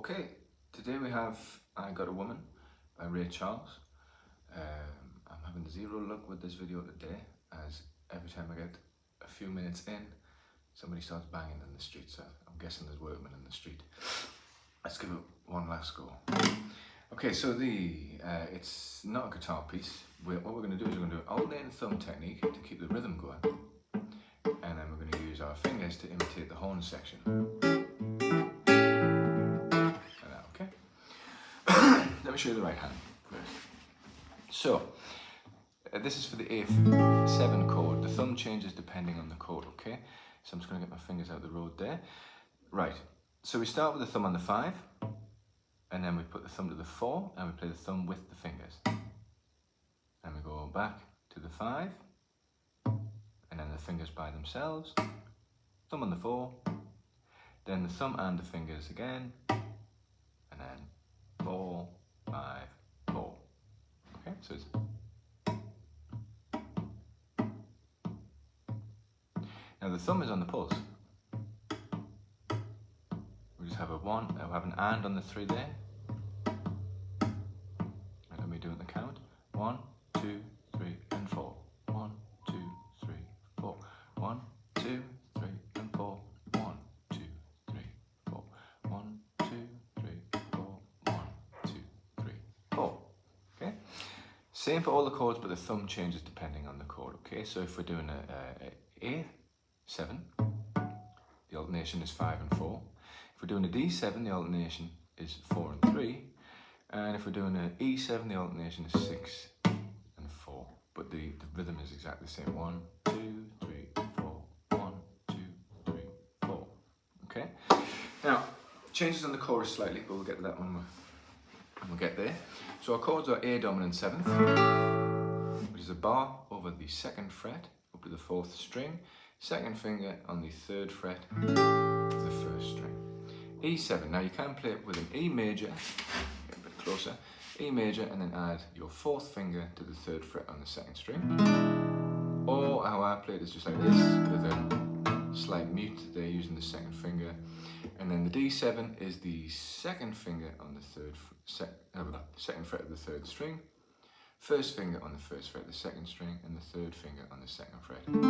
Okay, today we have I Got a Woman by Ray Charles. I'm having zero luck with this video today, as every time I get a few minutes in, somebody starts banging in the street, so I'm guessing there's workmen in the street. Let's give it one last go. Okay, so it's not a guitar piece. What we're going to do is we're going to do an alternating thumb technique to keep the rhythm going, and then we're going to use our fingers to imitate the horn section. Okay. Let me show you the right hand first. So, this is for the A7 chord. The thumb changes depending on the chord, okay? So I'm just going to get my fingers out of the road there. Right, so we start with the thumb on the 5, and then we put the thumb to the 4, and we play the thumb with the fingers. And we go back to the 5, and then the fingers by themselves, thumb on the 4, then the thumb and the fingers again, and then 4, 5, 4. Okay, so it's... Now the thumb is on the pulse. We just have a 1, we have an and on the 3 there. And let me do it in the count. 1, 2, 3, and 4. 1, 2, 3, 4. 1, 2, 3, and 4. 1, 2, 3, 4. 1, 2, 3, 4. 1, 2, 3, 4. Okay. Same for all the chords, but the thumb changes depending on the chord. Okay. So if we're doing a A7, the alternation is 5 and 4. If we're doing a D7, the alternation is 4 and 3. And if we're doing an E7, the alternation is 6 and 4. But the rhythm is exactly the same. 1, 2, 3, 4. 1, 2, 3, 4. Okay? Now, changes on the chorus slightly, but we'll get to that when we'll get there. So our chords are A dominant 7th, which is a bar over the 2nd fret up to the 4th string, 2nd finger on the 3rd fret of the 1st string. E7, now you can play it with an E major, get a bit closer, E major, and then add your 4th finger to the 3rd fret on the 2nd string. Or how I play it is just like this, with a slight mute there using the 2nd finger. And then the D7 is the 2nd finger on the 2nd fret of the 3rd string, 1st finger on the 1st fret of the 2nd string, and the 3rd finger on the 2nd fret of the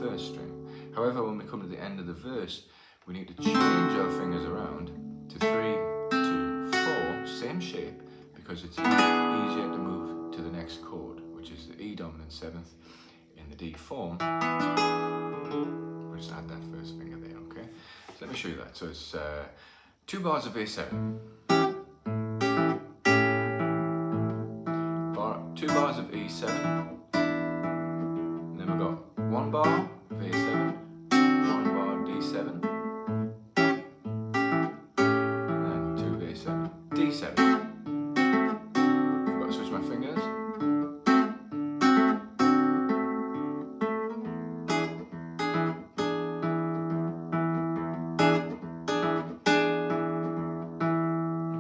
1st string. However, when we come to the end of the verse, we need to change our fingers around to 3, 2, 4, same shape, because it's easier to move to the next chord, which is the E dominant 7th in the D form. We'll just add that 1st finger there, okay? So let me show you that. So it's 2 bars of A7, 2 bars of E7, and then we've got 1 bar of A7, 1 bar of D7, D7. I've got to switch my fingers.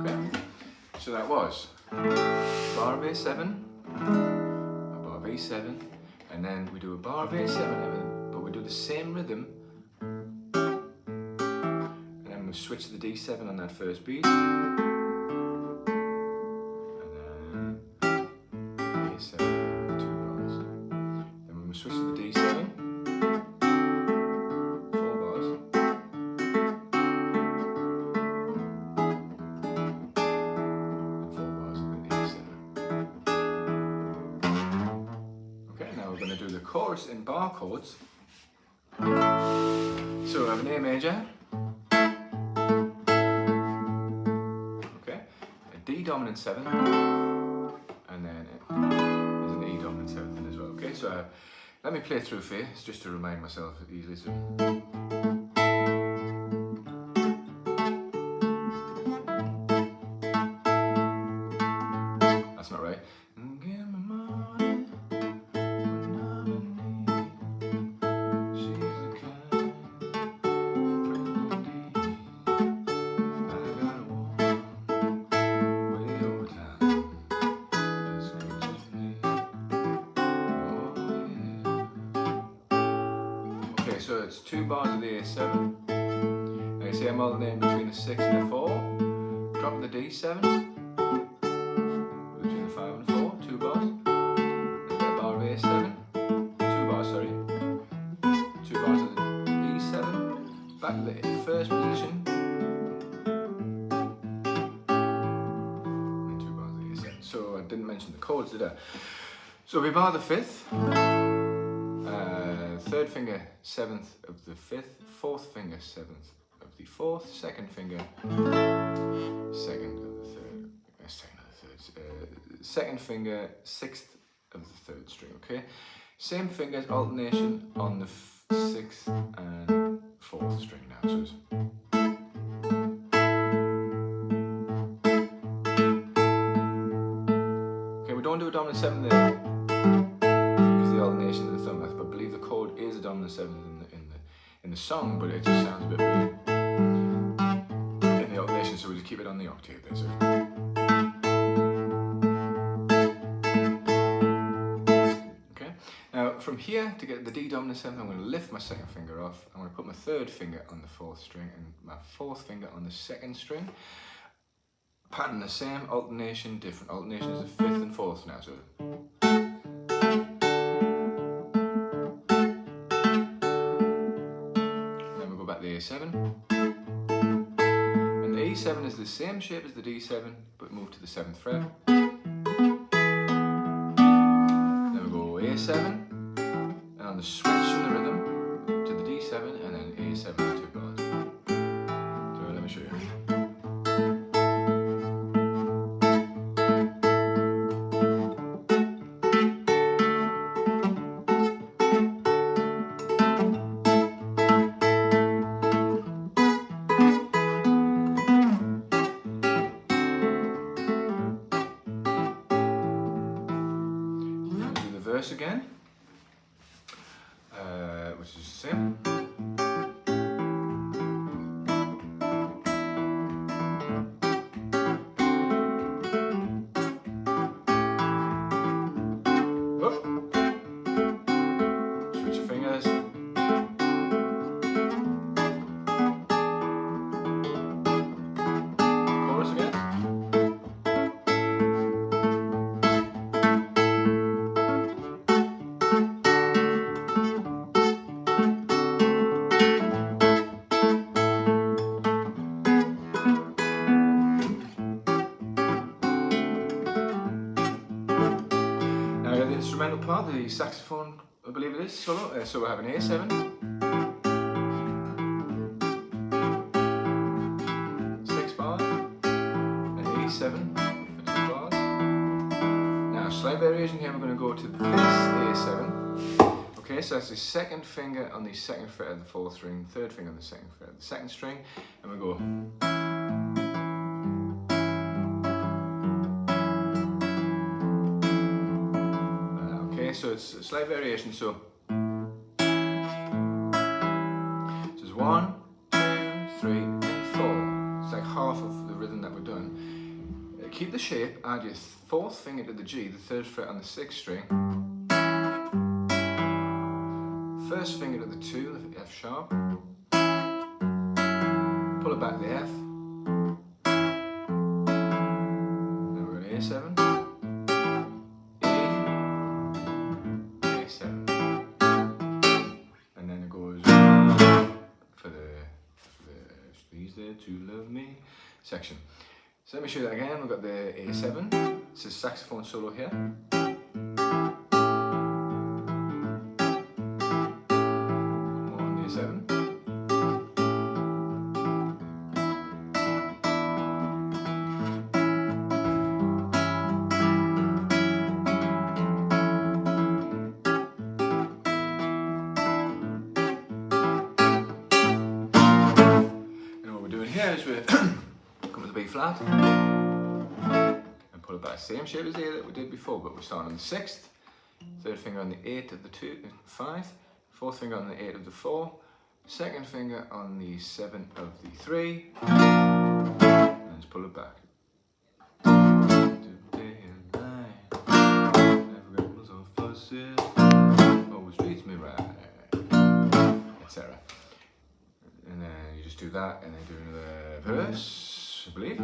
Okay, so that was a bar of A7, a bar of A7, and then we do a bar of A7, but we do the same rhythm, and then we switch to the D7 on that first beat. Switch to the D7, 4 bars, and 4 bars of the A7. Okay, now we're going to do the chorus in bar chords. So we have an A major, okay, a D dominant 7, and then there's an E dominant 7th as well. Okay, so let me play through for you, just to remind myself easily. So. That's not right. So it's 2 bars of the A7. Like I say, I'm alternating between the 6 and the 4. drop of the D7, between the 5 and 4, 2 bars, and a bar of A7, 2 bars, sorry, 2 bars of the E7, back to the first position, and 2 bars of the A7. So I didn't mention the chords, did I? So we bar the 5th, 3rd finger 7th of the 5th, 4th finger 7th of the 4th, 2nd finger 2nd of the 3rd, 2nd finger 6th of the 3rd string, okay? Same fingers, alternation on the 6th and 4th string now. So it's okay, we don't do a dominant 7 there because the alternation in the thumb, but I believe the chord is a dominant 7th in the song, but it just sounds a bit weird in the alternation, so we just keep it on the octave there. So. Okay, now from here to get the D dominant 7th, I'm going to lift my 2nd finger off. I'm going to put my 3rd finger on the 4th string and my 4th finger on the 2nd string. Pattern the same, alternation different. Alternation is the 5th and 4th now. So. The A7, and the E7 is the same shape as the D7 but move to the 7th fret. Then we go A7, and on the switch from the rhythm to the D7 and then A7 to 2 bars. So let me show you. Again, which is the same. Whoop. Switch your fingers. Chorus again. The instrumental part, the saxophone, I believe it is, solo. So we have an A7, 6 bars, an A7 for 2 bars. Now, slight variation here, we're going to go to this A7. Okay, so that's the 2nd finger on the 2nd fret of the 4th string, 3rd finger on the 2nd fret of the 2nd string, and we go. So it's a slight variation. So it's 1, 2, 3, and 4. It's like half of the rhythm that we're doing. Keep the shape. Add your 4th finger to the G, the 3rd fret on the 6th string. 1st finger to the 2, the F sharp. Pull it back to the F. Then we're going A7. To love me section. So let me show you that again. We've got the A7. This is saxophone solo here. More on the A7. Here is we come to the B flat and pull it back. Same shape as here that we did before, but we're starting on the 6th, 3rd finger on the 8th of the 5, 4th finger on the 8th of the 4, 2nd finger on the 7th of the 3, and just pull it back. Day and night, never goes on fusses, always treats me right, etc. And then you just do that, and then do another verse, I believe.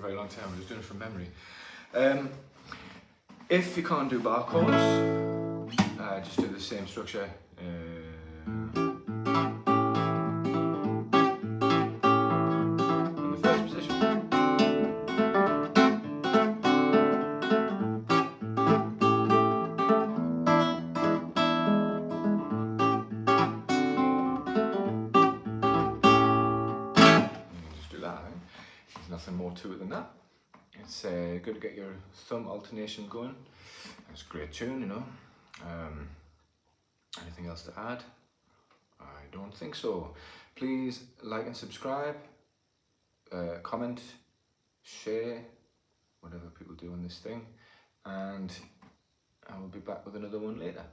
very long time. I was doing it from memory. If you can't do bar chords, just do the same structure. In the first position. Just do that. There's nothing more to it than that. It's good to get your thumb alternation going. It's a great tune, you know. Anything else to add? I don't think so. Please like and subscribe, comment, share, whatever people do on this thing, and I will be back with another one later.